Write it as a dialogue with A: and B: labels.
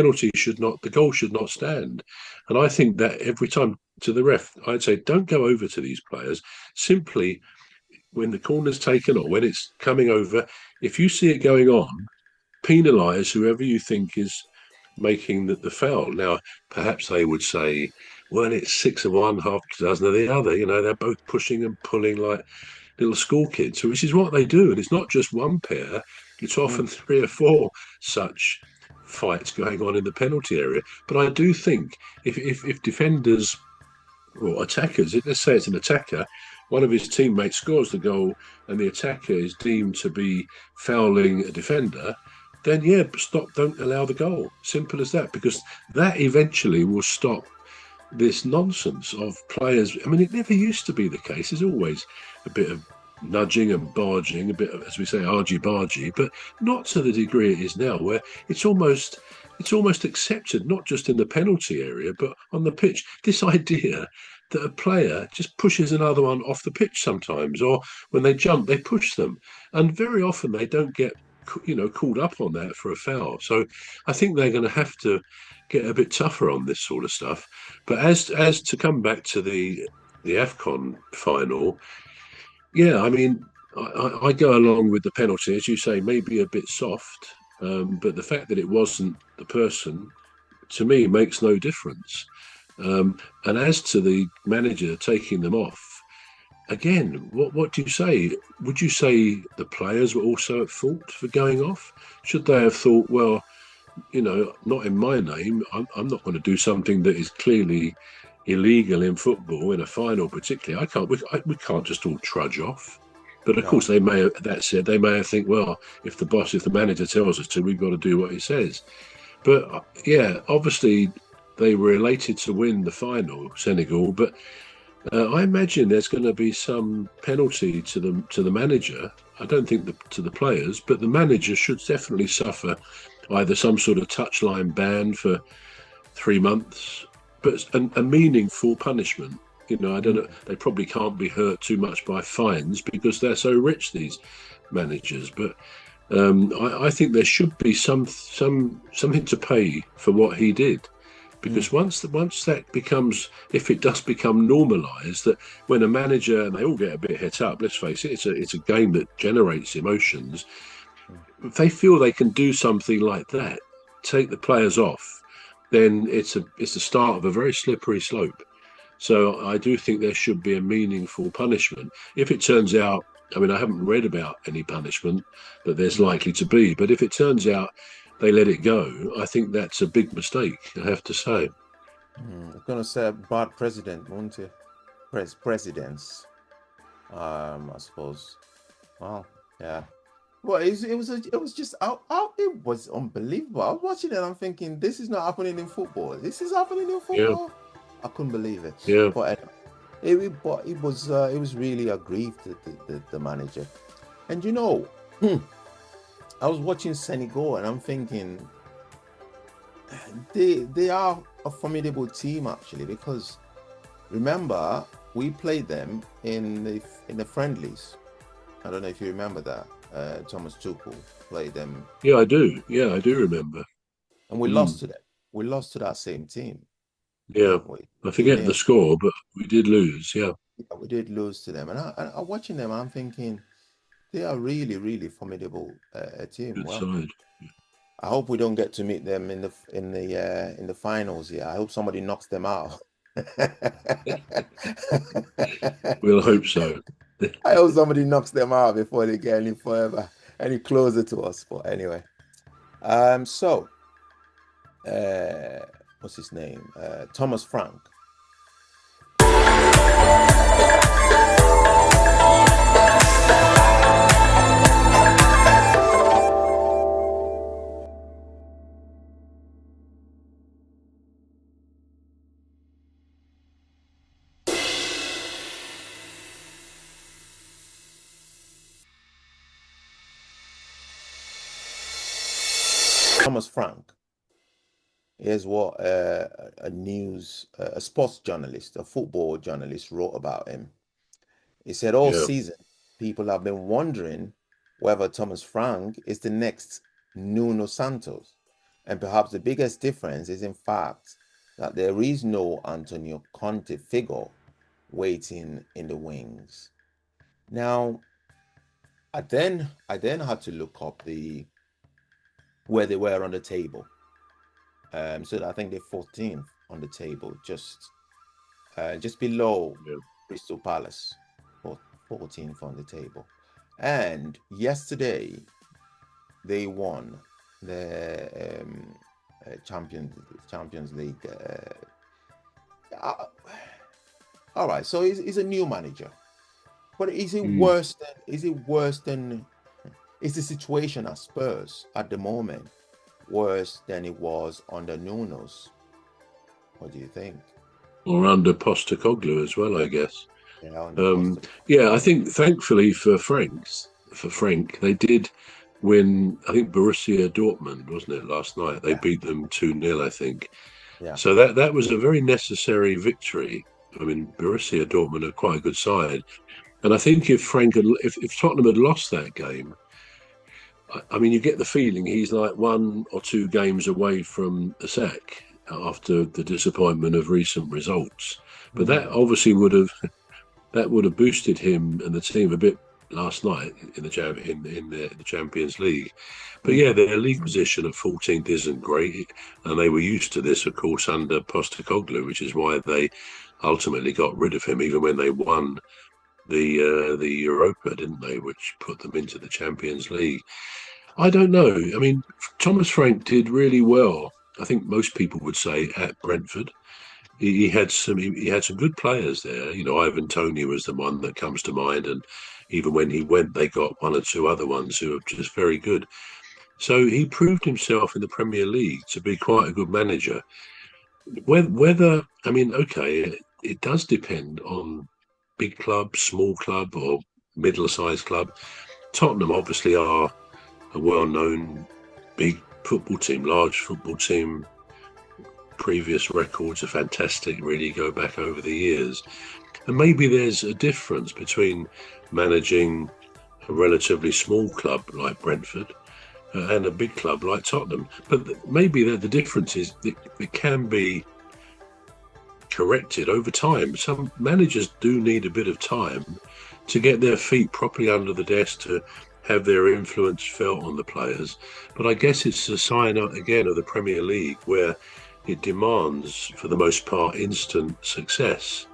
A: the goal should not stand. And I think that every time to the ref, I'd say, don't go over to these players. Simply, when the corner's taken or when it's coming over, if you see it going on, penalise whoever you think is making the foul. Now, perhaps they would say, well, it's 6 of one, half a dozen of the other. They're both pushing and pulling like little school kids, which is what they do. And it's not just one pair, it's often three or four such fights going on in the penalty area. But I do think if defenders or attackers, let's say it's an attacker, one of his teammates scores the goal and the attacker is deemed to be fouling a defender, then yeah, stop, don't allow the goal. Simple as that, because that eventually will stop this nonsense of players. I mean, it never used to be the case. There's always a bit of nudging and barging, a bit of, as we say, argy-bargy, but not to the degree it is now, where it's almost accepted, not just in the penalty area, but on the pitch. This idea that a player just pushes another one off the pitch sometimes, or when they jump, they push them. And very often they don't get, called up on that for a foul. So I think they're going to have to get a bit tougher on this sort of stuff. But as to come back to the AFCON final, yeah, I mean, I go along with the penalty, as you say, maybe a bit soft, but the fact that it wasn't the person, to me, makes no difference. And as to the manager taking them off, again, what do you say? Would you say the players were also at fault for going off? Should they have thought, well, not in my name, I'm not going to do something that is clearly illegal in football, in a final particularly. We can't just all trudge off. But of course, they may have think, well, if the manager tells us to, we've got to do what he says. But yeah, obviously they were elated to win the final, Senegal. But I imagine there's going to be some penalty to the manager. I don't think to the players, but the manager should definitely suffer either some sort of touchline ban for 3 months, but a meaningful punishment. I don't know. They probably can't be hurt too much by fines because they're so rich, these managers. But I think there should be something to pay for what he did, because once that becomes, if it does become normalised, that when a manager, and they all get a bit het up. Let's face it, it's a game that generates emotions. If they feel they can do something like that, take the players off, then it's the start of a very slippery slope. So I do think there should be a meaningful punishment. If it turns out, I mean, I haven't read about any punishment that there's likely to be, but if it turns out they let it go, I think that's a big mistake, I have to say.
B: I'm going to say bad president, won't you? Presidents, I suppose. Well, yeah. Well, it was just out. It was unbelievable. I was watching it and I'm thinking, this is not happening in football. This is happening in football. Yeah. I couldn't believe it.
A: Yeah.
B: But it was really a grief to the manager. And I was watching Senegal and I'm thinking they are a formidable team actually, because remember we played them in the friendlies. I don't know if you remember that. Thomas Tuchel played them.
A: Yeah, I do. Yeah, I do remember.
B: And we lost to them. We lost to that same team.
A: Yeah, I forget the score, but we did lose. Yeah,
B: we did lose to them. And I watching them, I'm thinking they are really, really formidable team.
A: Good side.
B: I hope we don't get to meet them in the finals. Yeah, I hope somebody knocks them out.
A: We'll hope so.
B: I hope somebody knocks them out before they get any closer to us. But anyway, what's his name? Thomas Frank. Thomas Frank. Here's what a sports journalist, a football journalist wrote about him. He said, all season, people have been wondering whether Thomas Frank is the next Nuno Santos. And perhaps the biggest difference is, in fact, that there is no Antonio Conte figure waiting in the wings. Now, I then had to look up where they were on the table. So I think they're 14th on the table, just below Crystal Palace, 14th on the table. And yesterday, they won the Champions League. All right, so he's a new manager, but is it worse than? Is the situation at Spurs at the moment worse than it was under Nuno's? What do you think?
A: Or under Postecoglou as well, I guess.
B: Yeah,
A: I think thankfully for Frank, they did win. I think Borussia Dortmund, wasn't it, last night? They beat them 2-0, I think.
B: Yeah.
A: So that was a very necessary victory. I mean, Borussia Dortmund are quite a good side, and I think if Tottenham had lost that game, I mean, you get the feeling he's like 1 or 2 games away from the sack after the disappointment of recent results. But that obviously would have boosted him and the team a bit last night in the Champions League. But yeah, their league position at 14th isn't great, and they were used to this, of course, under Postecoglou, which is why they ultimately got rid of him, even when they won the Europa, didn't they, which put them into the Champions League. I don't know. I mean, Thomas Frank did really well, I think most people would say, at Brentford. He had some good players there. You know, Ivan Toney was the one that comes to mind, and even when he went, they got 1 or 2 other ones who are just very good. So he proved himself in the Premier League to be quite a good manager. Whether I mean, okay, it does depend on big club, small club, or middle-sized club. Tottenham obviously are a well-known big football team, large football team. Previous records are fantastic, really go back over the years. And maybe there's a difference between managing a relatively small club like Brentford and a big club like Tottenham. But maybe the difference is that it can be corrected over time. Some managers do need a bit of time to get their feet properly under the desk, to have their influence felt on the players. But I guess it's a sign, again, of the Premier League, where it demands, for the most part, instant success.